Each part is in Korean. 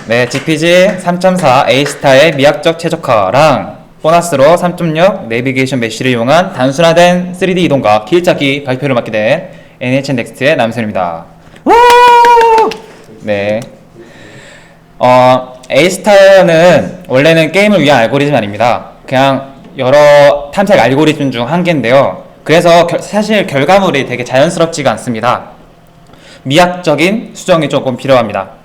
네, GPG 3.4 A스타의 미학적 최적화랑 보너스로 3.6 내비게이션 메쉬를 이용한 단순화된 3D 이동과 길찾기 발표를 맡게 된 NHN 넥스트의 남선입니다. 네. A스타는 원래는 게임을 위한 알고리즘이 아닙니다. 그냥 여러 탐색 알고리즘 중 한 개인데요. 그래서 사실 결과물이 되게 자연스럽지가 않습니다. 미학적인 수정이 조금 필요합니다.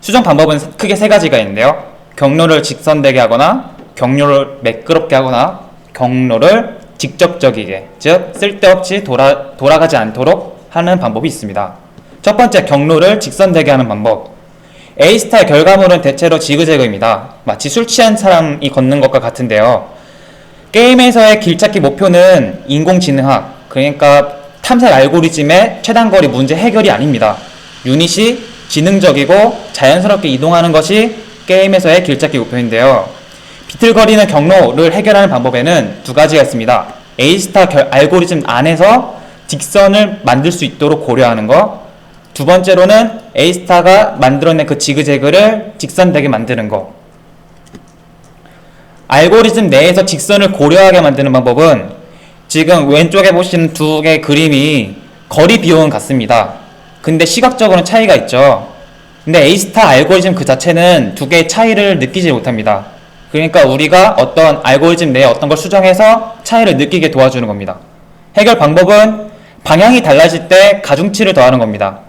수정 방법은 크게 세 가지가 있는데요. 경로를 직선되게 하거나, 경로를 매끄럽게 하거나, 경로를 직접적이게, 즉 쓸데없이 돌아가지 않도록 하는 방법이 있습니다. 첫 번째, 경로를 직선되게 하는 방법. A스타의 결과물은 대체로 지그재그입니다. 마치 술 취한 사람이 걷는 것과 같은데요. 게임에서의 길찾기 목표는 인공지능학, 그러니까 탐색 알고리즘의 최단거리 문제 해결이 아닙니다. 유닛이 지능적이고 자연스럽게 이동하는 것이 게임에서의 길찾기 목표인데요. 비틀거리는 경로를 해결하는 방법에는 두 가지가 있습니다. A스타 알고리즘 안에서 직선을 만들 수 있도록 고려하는 것, 두 번째로는 A스타가 만들어낸 그 지그재그를 직선되게 만드는 것. 알고리즘 내에서 직선을 고려하게 만드는 방법은 지금 왼쪽에 보시는 두 개의 그림이 거리 비용은 같습니다. 근데 시각적으로는 차이가 있죠. 근데 A스타 알고리즘 그 자체는 두 개의 차이를 느끼지 못합니다. 그러니까 우리가 어떤 알고리즘 내에 어떤 걸 수정해서 차이를 느끼게 도와주는 겁니다. 해결 방법은 방향이 달라질 때 가중치를 더하는 겁니다.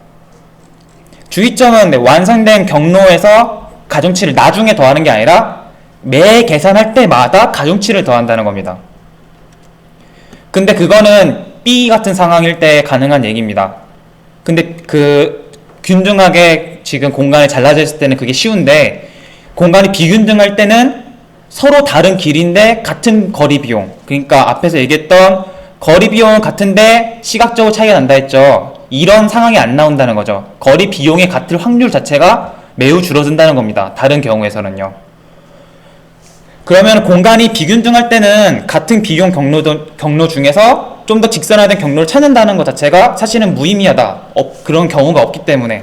주의점은 완성된 경로에서 가중치를 나중에 더하는 게 아니라 매 계산할 때마다 가중치를 더한다는 겁니다. 근데 그거는 B 같은 상황일 때 가능한 얘기입니다. 근데 그 균등하게 지금 공간이 잘라져 있을 때는 그게 쉬운데, 공간이 비균등할 때는 서로 다른 길인데 같은 거리 비용, 그러니까 앞에서 얘기했던 거리 비용은 같은데 시각적으로 차이가 난다 했죠. 이런 상황이 안 나온다는 거죠. 거리 비용의 같을 확률 자체가 매우 줄어든다는 겁니다. 다른 경우에서는요. 그러면 공간이 비균등할 때는 같은 비용 경로 중에서 좀 더 직선화된 경로를 찾는다는 것 자체가 사실은 무의미하다. 그런 경우가 없기 때문에.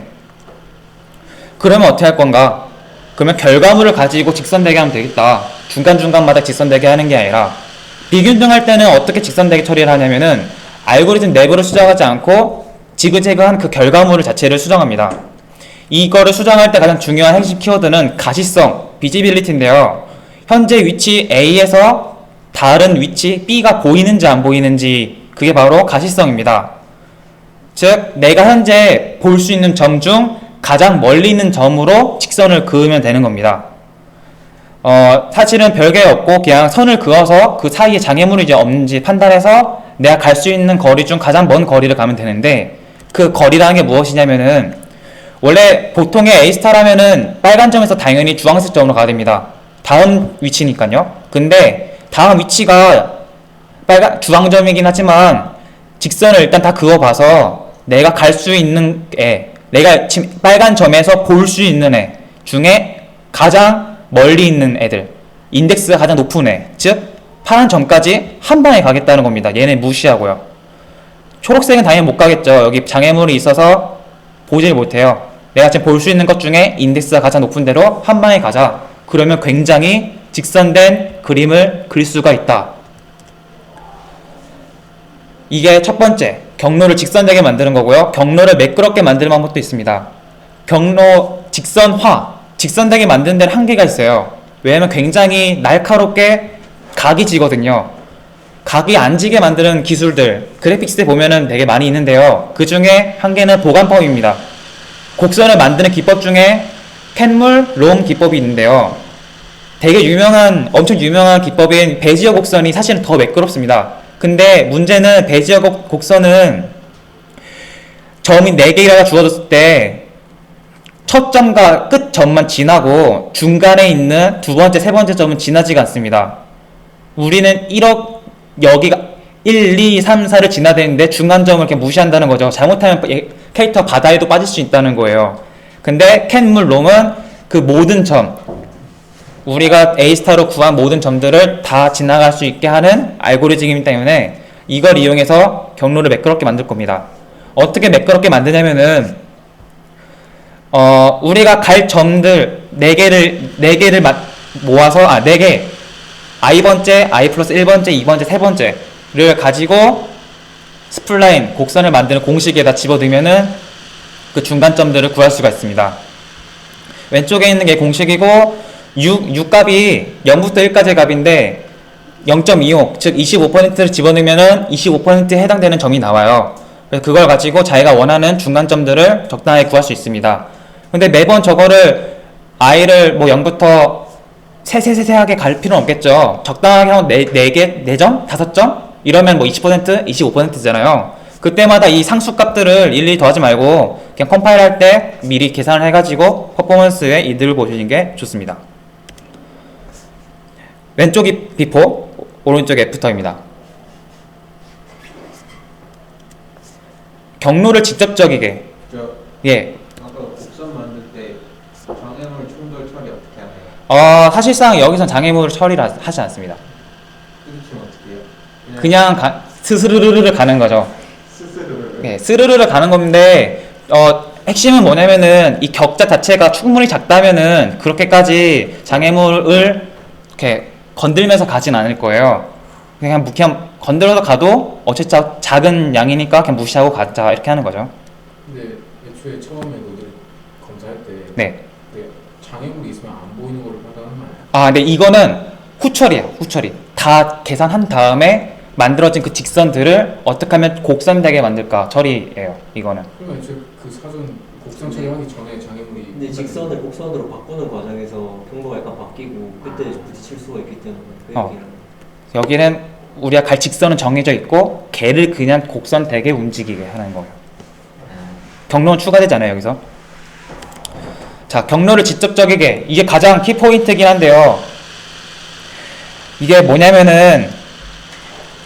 그러면 어떻게 할 건가? 그러면 결과물을 가지고 직선되게 하면 되겠다. 중간중간마다 직선되게 하는 게 아니라, 비균등할 때는 어떻게 직선되게 처리를 하냐면은 알고리즘 내부를 수정하지 않고 지그재그한 그 결과물 자체를 수정합니다. 이거를 수정할 때 가장 중요한 핵심 키워드는 가시성, 비지빌리티인데요. 현재 위치 A에서 다른 위치 B가 보이는지 안 보이는지, 그게 바로 가시성입니다. 즉 내가 현재 볼 수 있는 점 중 가장 멀리 있는 점으로 직선을 그으면 되는 겁니다. 사실은 별게 없고 그냥 선을 그어서 그 사이에 장애물이 이제 없는지 판단해서 내가 갈 수 있는 거리 중 가장 먼 거리를 가면 되는데, 그 거리라는 게 무엇이냐면은, 원래 보통의 A스타라면은 빨간 점에서 당연히 주황색 점으로 가야 됩니다. 다음 위치니까요. 근데 다음 위치가 주황점이긴 하지만 직선을 일단 다 그어봐서 내가 갈 수 있는 애, 내가 지금 빨간 점에서 볼 수 있는 애 중에 가장 멀리 있는 애들, 인덱스가 가장 높은 애, 즉 파란 점까지 한 방에 가겠다는 겁니다. 얘네 무시하고요. 초록색은 당연히 못 가겠죠. 여기 장애물이 있어서 보질 못해요. 내가 지금 볼 수 있는 것 중에 인덱스가 가장 높은 대로 한 방에 가자. 그러면 굉장히 직선된 그림을 그릴 수가 있다. 이게 첫 번째, 경로를 직선되게 만드는 거고요. 경로를 매끄럽게 만드는 방법도 있습니다. 경로 직선화, 직선되게 만드는 데는 한계가 있어요. 왜냐면 굉장히 날카롭게 각이 지거든요. 각이 안 지게 만드는 기술들, 그래픽스에 보면은 되게 많이 있는데요. 그 중에 한 개는 보관법입니다. 곡선을 만드는 기법 중에 캔물, 롬 기법이 있는데요. 되게 엄청 유명한 기법인 베지어 곡선이 사실은 더 매끄럽습니다. 근데 문제는 베지어 곡선은 점이 4개가 주어졌을 때 첫 점과 끝 점만 지나고 중간에 있는 두 번째, 세 번째 점은 지나지가 않습니다. 우리는 여기가 1, 2, 3, 4를 지나야 되는데 중간 점을 이렇게 무시한다는 거죠. 잘못하면 캐릭터 바다에도 빠질 수 있다는 거예요. 근데 캔물 롬은 그 모든 점, 우리가 A스타로 구한 모든 점들을 다 지나갈 수 있게 하는 알고리즘이기 때문에 이걸 이용해서 경로를 매끄럽게 만들 겁니다. 어떻게 매끄럽게 만드냐면은 우리가 갈 점들, 네 개를 모아서, 4개. i번째, i 플러스 1번째, 2번째, 3번째를 가지고 스플라인, 곡선을 만드는 공식에다 집어넣으면은 그 중간점들을 구할 수가 있습니다. 왼쪽에 있는 게 공식이고, 6 값이 0부터 1까지의 값인데, 0.25, 즉 25%를 집어넣으면은 25%에 해당되는 점이 나와요. 그래서 그걸 가지고 자기가 원하는 중간점들을 적당하게 구할 수 있습니다. 근데 매번 저거를 i를 뭐 0부터 세세세세하게 갈 필요는 없겠죠. 적당하게 한 4점? 5점? 이러면 뭐 20%? 25%잖아요. 그때마다 이 상수 값들을 일일이 더하지 말고 그냥 컴파일 할 때 미리 계산을 해가지고 퍼포먼스에 이득을 보시는 게 좋습니다. 왼쪽이 비포, 오른쪽이 애프터입니다. 경로를 직접적이게. 예. 아까 곡선 만들 때 장애물 충돌 처리 어떻게 하나요? 사실상 여기선 장애물을 처리를 하지 않습니다. 부딪히면 어떻게 해요? 그냥 스스르르르 가는 거죠. 스스로. 네, 스르르르 가는 건데, 핵심은 뭐냐면은 이 격자 자체가 충분히 작다면은 그렇게까지 장애물을 이렇게 건들면서 가진 않을 거예요. 그냥 건들어서 가도 어차피 작은 양이니까 그냥 무시하고 가자 이렇게 하는 거죠. 근데 애초에 처음에 너들 검사할 때 네. 장애물이 있으면 안 보이는 거를 판단하는 거 아니야? 근데 이거는 후처리예요. 후처리. 다 계산한 다음에 만들어진 그 직선들을 어떻게 하면 곡선되게 만들까 처리예요. 이거는. 그러면 애초에 그 사전 곡선 처리하기 전에 장애물이 근데 직선을 곡선으로 바꾸는 과정에서 경로가 약간 바뀌고 그때 부딪힐 수가 있기 때문에 그 얘기를 여기는 우리가 갈 직선은 정해져 있고 걔를 그냥 곡선되게 움직이게 하는 거예요. 경로는 추가되잖아요. 여기서. 자, 경로를 직접적이게, 이게 가장 키포인트긴 한데요. 이게 뭐냐면은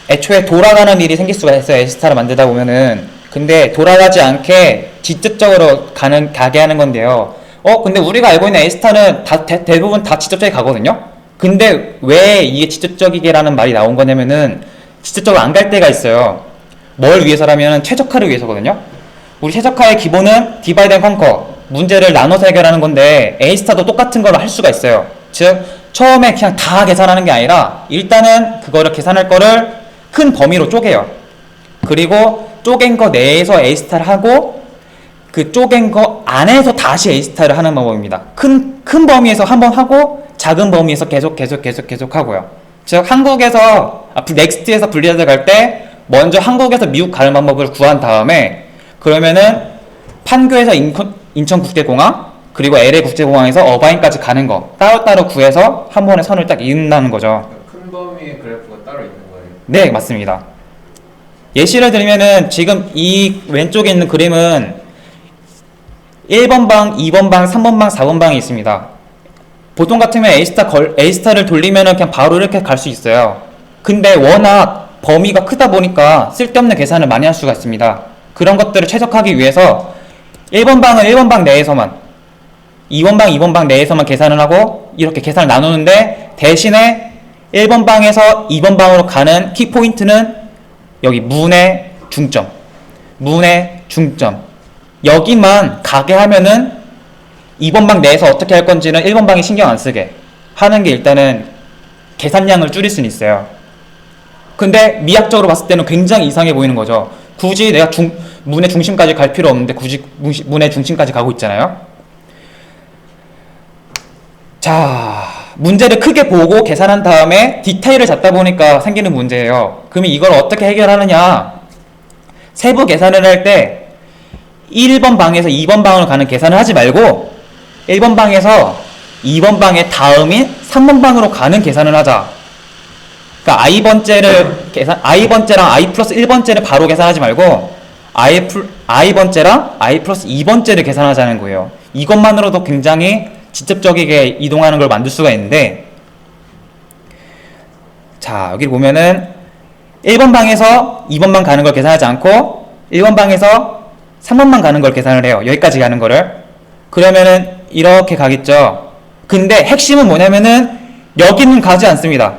애초에 돌아가는 일이 생길 수가 있어요. A스타를 만들다 보면은. 근데 돌아가지 않게 직접적으로 가게 하는 건데요. 근데 우리가 알고 있는 A스타는 대부분 다 직접적이게 가거든요. 근데 왜 이게 직접적이게라는 말이 나온 거냐면은 직접적으로 안 갈 때가 있어요. 뭘 위해서라면 최적화를 위해서거든요. 우리 최적화의 기본은 디바이드 앤 컨커, 문제를 나눠서 해결하는 건데 A스타도 똑같은 걸 할 수가 있어요. 즉 처음에 그냥 다 계산하는 게 아니라 일단은 그거를 계산할 거를 큰 범위로 쪼개요. 그리고 쪼갠 거 내에서 A스타를 하고 그 쪼갠 거 안에서 다시 A스타를 하는 방법입니다. 큰 범위에서 한번 하고 작은 범위에서 계속 하고요. 즉 한국에서 넥스트에서 분리하드 갈 때 먼저 한국에서 미국 가는 방법을 구한 다음에 그러면은 판교에서 인천국제공항 그리고 LA 국제공항에서 어바인까지 가는 거 따로따로 구해서 한 번에 선을 딱 이은다는 거죠. 큰 범위의 그래프가 따로 있는 거예요? 네, 맞습니다. 예시를 들면은 지금 이 왼쪽에 있는 그림은 1번 방, 2번 방, 3번 방, 4번 방이 있습니다. 보통 같으면 A스타를 돌리면은 그냥 바로 이렇게 갈 수 있어요. 근데 워낙 범위가 크다 보니까 쓸데없는 계산을 많이 할 수가 있습니다. 그런 것들을 최적화하기 위해서 1번 방은 1번 방 내에서만, 2번 방, 2번 방 내에서만 계산을 하고 이렇게 계산을 나누는데 대신에 1번 방에서 2번 방으로 가는 키포인트는 여기 문의 중점, 여기만 가게 하면은 2번 방 내에서 어떻게 할 건지는 1번 방이 신경 안 쓰게 하는 게 일단은 계산량을 줄일 수는 있어요. 근데 미학적으로 봤을 때는 굉장히 이상해 보이는 거죠. 굳이 내가 문의 중심까지 갈 필요 없는데 굳이 문의 중심까지 가고 있잖아요. 자, 문제를 크게 보고 계산한 다음에 디테일을 잡다 보니까 생기는 문제예요. 그러면 이걸 어떻게 해결하느냐? 세부 계산을 할 때 1번 방에서 2번 방으로 가는 계산을 하지 말고 1번 방에서 2번 방의 다음인 3번 방으로 가는 계산을 하자. 그러니까 i번째랑 i 플러스 1번째를 바로 계산하지 말고 i번째랑 i 플러스 2번째를 계산하자는 거예요. 이것만으로도 굉장히 직접적이게 이동하는 걸 만들 수가 있는데, 자, 여기 보면은 1번 방에서 2번 방 가는 걸 계산하지 않고 1번 방에서 3번 방 가는 걸 계산을 해요. 여기까지 가는 거를. 그러면은 이렇게 가겠죠. 근데 핵심은 뭐냐면은 여기는 가지 않습니다.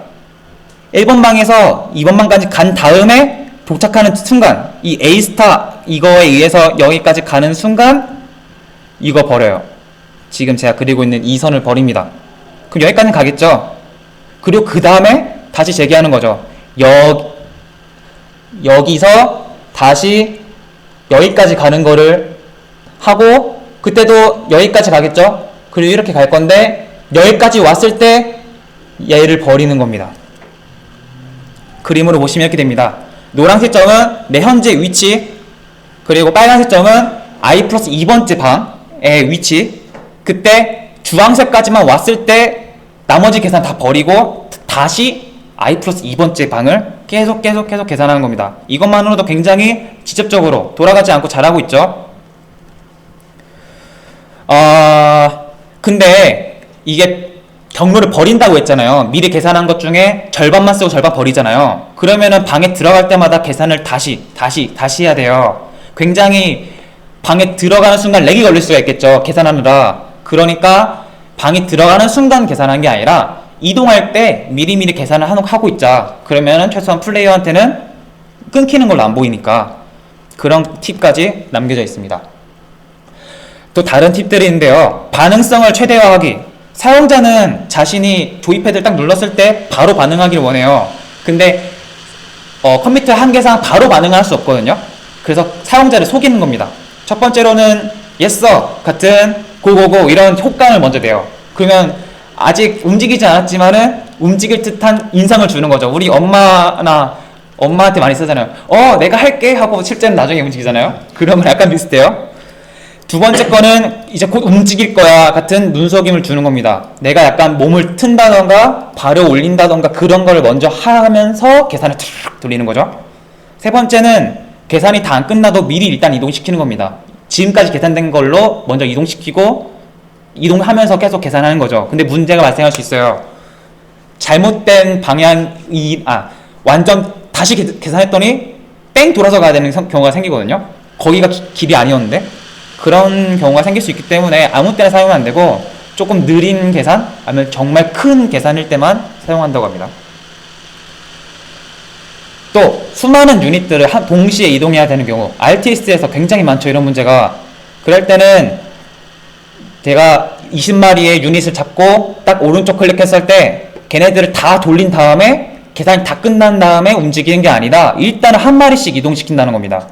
1번 방에서 2번 방까지 간 다음에 도착하는 순간 이 A스타 이거에 의해서 여기까지 가는 순간 이거 버려요. 지금 제가 그리고 있는 이 선을 버립니다. 그럼 여기까지는 가겠죠? 그리고 그 다음에 다시 재기하는 거죠. 여기서 다시 여기까지 가는 거를 하고, 그때도 여기까지 가겠죠? 그리고 이렇게 갈 건데, 여기까지 왔을 때 얘를 버리는 겁니다. 그림으로 보시면 이렇게 됩니다. 노란색 점은 내 현재 위치, 그리고 빨간색 점은 i 플러스 2번째 방의 위치. 그때 주황색까지만 왔을 때 나머지 계산 다 버리고 다시 i 플러스 2번째 방을 계속 계산하는 겁니다. 이것만으로도 굉장히 직접적으로 돌아가지 않고 잘하고 있죠. 근데 이게 경로를 버린다고 했잖아요. 미리 계산한 것 중에 절반만 쓰고 절반 버리잖아요. 그러면은 방에 들어갈 때마다 계산을 다시 해야 돼요. 굉장히 방에 들어가는 순간 렉이 걸릴 수가 있겠죠. 계산하느라. 그러니까 방에 들어가는 순간 계산한 게 아니라 이동할 때 미리미리 계산을 하고 있자. 그러면은 최소한 플레이어한테는 끊기는 걸로 안 보이니까. 그런 팁까지 남겨져 있습니다. 또 다른 팁들이 있는데요. 반응성을 최대화하기. 사용자는 자신이 조이패드를 딱 눌렀을 때 바로 반응하기를 원해요. 근데 컴퓨터 한계상 바로 반응할 수 없거든요. 그래서 사용자를 속이는 겁니다. 첫 번째로는 yes 같은 고고고 이런 효과를 먼저 내요. 그러면 아직 움직이지 않았지만은 움직일 듯한 인상을 주는 거죠. 우리 엄마한테 많이 쓰잖아요. 내가 할게 하고 실제는 나중에 움직이잖아요. 그러면 약간 비슷해요. 두 번째 거는 이제 곧 움직일 거야 같은 눈속임을 주는 겁니다. 내가 약간 몸을 튼다던가 발을 올린다던가 그런 걸 먼저 하면서 계산을 탁 돌리는 거죠. 세 번째는 계산이 다 안 끝나도 미리 일단 이동시키는 겁니다. 지금까지 계산된 걸로 먼저 이동시키고 이동하면서 계속 계산하는 거죠. 근데 문제가 발생할 수 있어요. 잘못된 방향이 완전 다시 계산했더니 땡 돌아서 가야 되는 경우가 생기거든요. 거기가 길이 아니었는데 그런 경우가 생길 수 있기 때문에 아무 때나 사용은 안 되고 조금 느린 계산 아니면 정말 큰 계산일 때만 사용한다고 합니다. 또 수많은 유닛들을 동시에 이동해야 되는 경우 RTS에서 굉장히 많죠. 이런 문제가. 그럴 때는 제가 20마리의 유닛을 잡고 딱 오른쪽 클릭했을 때 걔네들을 다 돌린 다음에 계산이 다 끝난 다음에 움직이는 게 아니라 일단은 한 마리씩 이동시킨다는 겁니다.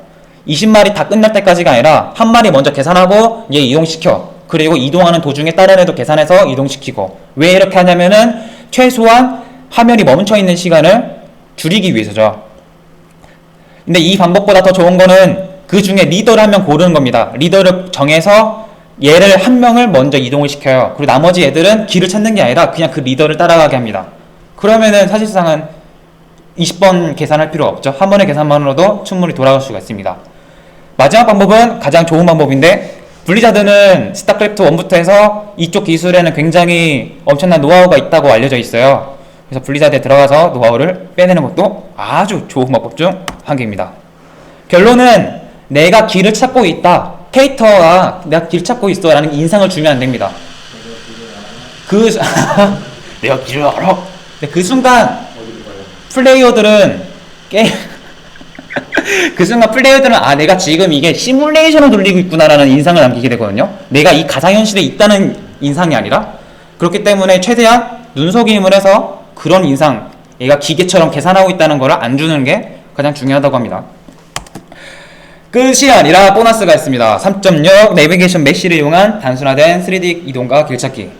20마리 다 끝날 때까지가 아니라 한 마리 먼저 계산하고 얘 이동시켜. 그리고 이동하는 도중에 다른 애도 계산해서 이동시키고. 왜 이렇게 하냐면은 최소한 화면이 멈춰있는 시간을 줄이기 위해서죠. 근데 이 방법보다 더 좋은 거는 그 중에 리더를 한 명 고르는 겁니다. 리더를 정해서 얘를 한 명을 먼저 이동을 시켜요. 그리고 나머지 애들은 길을 찾는 게 아니라 그냥 그 리더를 따라가게 합니다. 그러면은 사실상은 20번 계산할 필요 없죠. 한 번의 계산만으로도 충분히 돌아갈 수가 있습니다. 마지막 방법은 가장 좋은 방법인데 블리자드는 스타크래프트 1부터 해서 이쪽 기술에는 굉장히 엄청난 노하우가 있다고 알려져 있어요. 그래서 블리자드에 들어가서 노하우를 빼내는 것도 아주 좋은 방법 중 한 개입니다. 결론은 내가 길을 찾고 있다. 캐릭터가 내가 길 찾고 있어 라는 인상을 주면 안 됩니다. 내가 길을 알아. 근데 그 순간 플레이어들은 그 순간 플레이어들은 내가 지금 이게 시뮬레이션을 돌리고 있구나라는 인상을 남기게 되거든요. 내가 이 가상현실에 있다는 인상이 아니라. 그렇기 때문에 최대한 눈속임을 해서 그런 인상, 얘가 기계처럼 계산하고 있다는 걸 안 주는 게 가장 중요하다고 합니다. 끝이 아니라 보너스가 있습니다. 3.6 내비게이션 메쉬를 이용한 단순화된 3D 이동과 길찾기.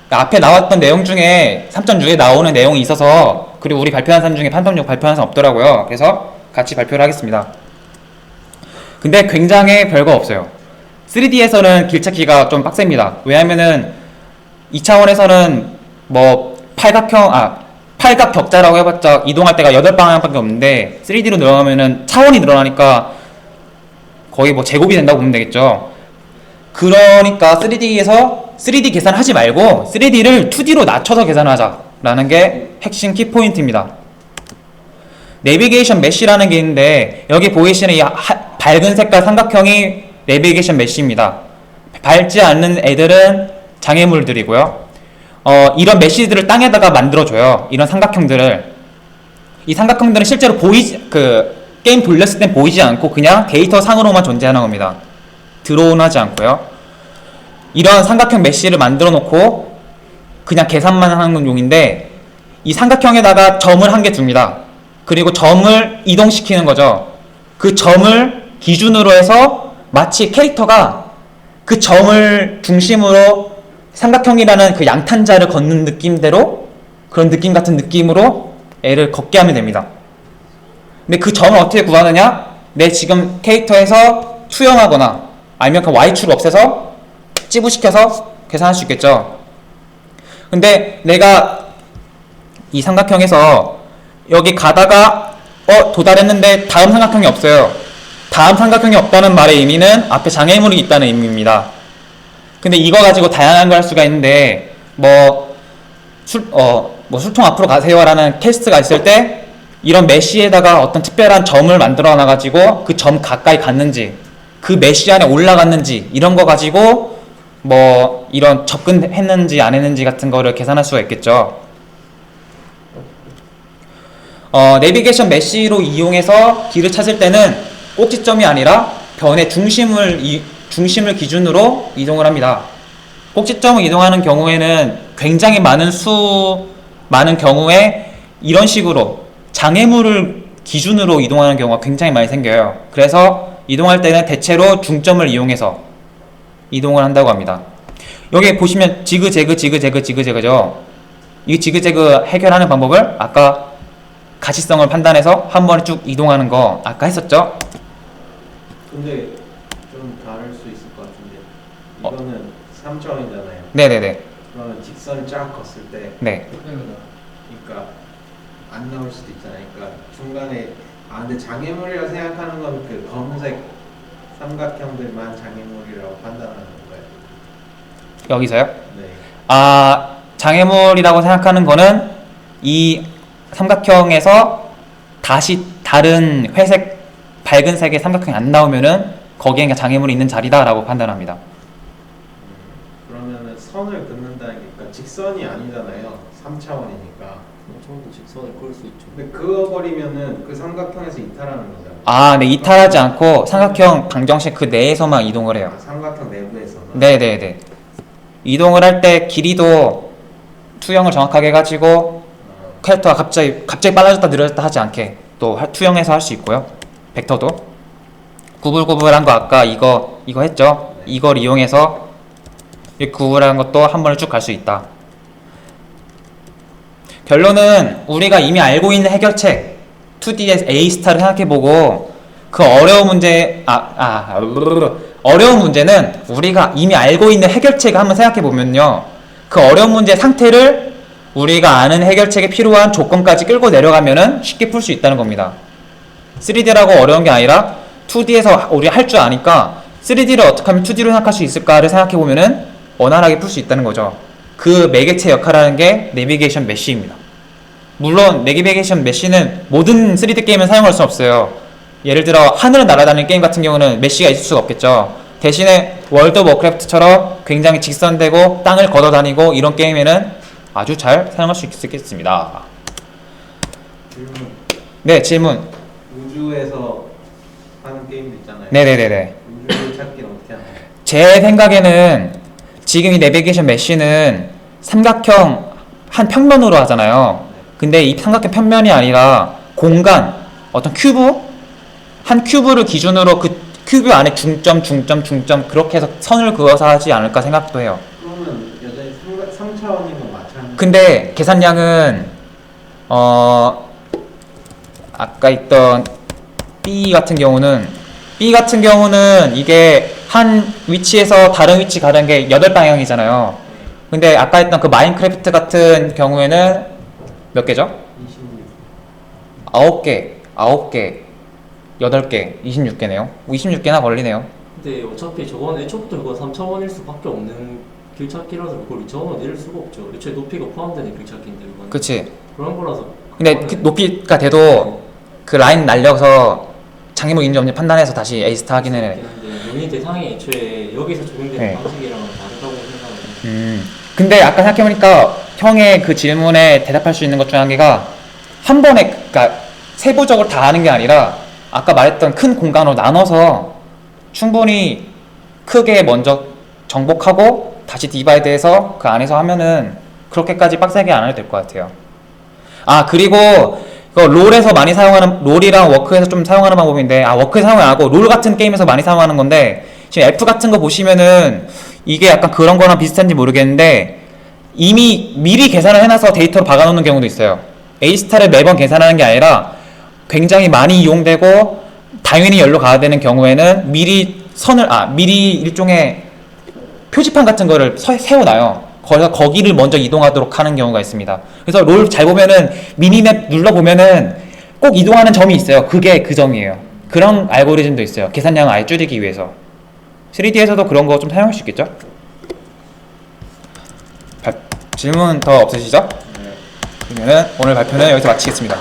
앞에 나왔던 내용 중에 3.6에 나오는 내용이 있어서, 그리고 우리 발표한 사람 중에 3.6 발표한 사람 없더라고요. 그래서 같이 발표를 하겠습니다. 근데 굉장히 별거 없어요. 3D에서는 길찾기가 좀 빡셉니다. 왜냐면은 2차원에서는 뭐 팔각 격자라고 해봤자 이동할 때가 8방향밖에 없는데 3D로 늘어나면은 차원이 늘어나니까 거의 뭐 제곱이 된다고 보면 되겠죠. 그러니까 3D에서 3D 계산하지 말고 3D를 2D로 낮춰서 계산하자라는 게 핵심 키포인트입니다. 내비게이션 메쉬라는 게 있는데 여기 보이시는 이 밝은 색깔 삼각형이 내비게이션 메쉬입니다. 밟지 않는 애들은 장애물들이고요. 이런 메쉬들을 땅에다가 만들어줘요. 이런 삼각형들을. 이 삼각형들은 실제로 게임 돌렸을 땐 보이지 않고 그냥 데이터 상으로만 존재하는 겁니다. 드론하지 않고요. 이런 삼각형 메쉬를 만들어 놓고 그냥 계산만 하는 용인데, 이 삼각형에다가 점을 한 개 둡니다. 그리고 점을 이동시키는 거죠. 그 점을 기준으로 해서 마치 캐릭터가 그 점을 중심으로 삼각형이라는 그 양탄자를 걷는 느낌대로, 그런 느낌 같은 느낌으로 애를 걷게 하면 됩니다. 근데 그 점을 어떻게 구하느냐? 내 지금 캐릭터에서 투영하거나 아니면 그 Y축을 없애서 찌부시켜서 계산할 수 있겠죠. 근데 내가 이 삼각형에서 여기 가다가 도달했는데 다음 삼각형이 없어요. 다음 삼각형이 없다는 말의 의미는 앞에 장애물이 있다는 의미입니다. 근데 이거 가지고 다양한 걸 할 수가 있는데, 술통 앞으로 가세요라는 퀘스트가 있을 때 이런 메쉬에다가 어떤 특별한 점을 만들어 놔가지고 그 점 가까이 갔는지, 그 메쉬 안에 올라갔는지, 이런 거 가지고 이런 접근했는지 안 했는지 같은 거를 계산할 수가 있겠죠. 내비게이션 메쉬로 이용해서 길을 찾을 때는 꼭지점이 아니라 변의 중심을 기준으로 이동을 합니다. 꼭지점을 이동하는 경우에는 굉장히 많은 경우에 이런 식으로 장애물을 기준으로 이동하는 경우가 굉장히 많이 생겨요. 그래서 이동할 때는 대체로 중점을 이용해서 이동을 한다고 합니다. 여기 보시면 지그재그죠. 이 지그재그 해결하는 방법을 아까 가시성을 판단해서 한 번에 쭉 이동하는 거 아까 했었죠? 근데 좀 다를 수 있을 것 같은데, 이거는 3차원이잖아요. 네네네. 그러면 직선을 쫙 걷을 때, 네. 그러니까 안 나올 수도 있잖아요. 그러니까 중간에 근데 장애물이라고 생각하는 건 그 검은색 삼각형들만 장애물이라고 판단하는 건가요? 여기서요? 네. 장애물이라고 생각하는 거는 이 삼각형에서 다시 다른 회색, 밝은 색의 삼각형이 안 나오면은 거기에 장애물이 있는 자리다라고 판단합니다. 그러면은 선을 긋는다는 게, 그러니까 직선이 아니잖아요. 3차원이니까. 처음부터 직선을 그을 수 있죠. 근데 그어버리면은 그 삼각형에서 이탈하는 거잖아요. 네, 이탈하지 않고 삼각형 방정식 그 내에서만 이동을 해요. 삼각형 내부에서만. 네네네. 이동을 할 때 길이도 투영을 정확하게 해가지고 캐릭터가 갑자기 빨라졌다 느려졌다 하지 않게 또 투영해서 할 수 있고요. 벡터도 구불구불한 거 아까 이거 했죠. 네. 이걸 이용해서 이 구불한 것도 한 번에 쭉 갈 수 있다. 결론은 우리가 이미 알고 있는 해결책 2D의 A-스타를 생각해보고 그 어려운 문제는 우리가 이미 알고 있는 해결책을 한번 생각해보면요, 그 어려운 문제의 상태를 우리가 아는 해결책에 필요한 조건까지 끌고 내려가면은 쉽게 풀 수 있다는 겁니다. 3D라고 어려운 게 아니라 2D에서 우리 할 줄 아니까 3D를 어떻게 하면 2D로 생각할 수 있을까를 생각해보면은 원활하게 풀 수 있다는 거죠. 그 매개체 역할을 하는 게 내비게이션 메쉬입니다. 물론 내비게이션 메쉬는 모든 3D 게임은 사용할 수 없어요. 예를 들어 하늘을 날아다니는 게임 같은 경우는 메쉬가 있을 수가 없겠죠. 대신에 월드 오브 워크래프트처럼 굉장히 직선되고 땅을 걷어다니고 이런 게임에는 아주 잘 사용할 수 있겠습니다. 질문. 네, 질문. 우주에서 하는 게임도 있잖아요. 네네네네. 우주를 찾기는 어떻게 하나요? 제 생각에는 지금 이 내비게이션 메쉬는 삼각형 한 평면으로 하잖아요. 근데 이 삼각형 평면이 아니라 공간, 어떤 큐브? 한 큐브를 기준으로 그 큐브 안에 중점 그렇게 해서 선을 그어서 하지 않을까 생각도 해요. 그러면 여전히 3차원인 건 마찬가지. 근데 계산량은 아까 있던 B 같은 경우는 이게 한 위치에서 다른 위치 가는 게 8방향이잖아요. 근데 아까 했던 그 마인크래프트 같은 경우에는 몇 개죠? 26. 9개, 8개, 26개네요. 26개나 걸리네요. 근데 어차피 저건 애초부터 그거 3차원일 수밖에 없는 길찾기라서 그걸 2차원으로 내릴 수가 없죠. 애초에 높이가 포함되는 길찾기인데 그건. 그치? 그런 거라서. 근데 그 높이가 돼도 그 라인 날려서 장애물 있는지 없는지 판단해서 다시 에이스타 하기는 해. 논의 대상이 애초에 여기서 적용되는 네. 방식이랑은 다르다고 생각해요. 근데 아까 생각해보니까 형의 그 질문에 대답할 수 있는 것 중 한 개가 한 번에, 그러니까 세부적으로 다 하는 게 아니라 아까 말했던 큰 공간으로 나눠서 충분히 크게 먼저 정복하고 다시 디바이드해서 그 안에서 하면은 그렇게까지 빡세게 안 해도 될 것 같아요. 아, 그리고 이거 롤에서 많이 사용하는, 롤이랑 워크에서 좀 사용하는 방법인데, 아, 워크에서 사용 안 하고 롤 같은 게임에서 많이 사용하는 건데, 지금 F 같은 거 보시면은 이게 약간 그런 거랑 비슷한지 모르겠는데, 이미 미리 계산을 해놔서 데이터로 박아놓는 경우도 있어요. A스타를 매번 계산하는 게 아니라 굉장히 많이 이용되고 당연히 열로 가야 되는 경우에는 미리 미리 일종의 표지판 같은 거를 세워놔요. 거기를 먼저 이동하도록 하는 경우가 있습니다. 그래서 롤 잘 보면은 미니맵 눌러보면은 꼭 이동하는 점이 있어요. 그게 그 점이에요. 그런 알고리즘도 있어요. 계산량을 아예 줄이기 위해서. 3D에서도 그런 거 좀 사용할 수 있겠죠? 질문 더 없으시죠? 그러면은 오늘 발표는 여기서 마치겠습니다.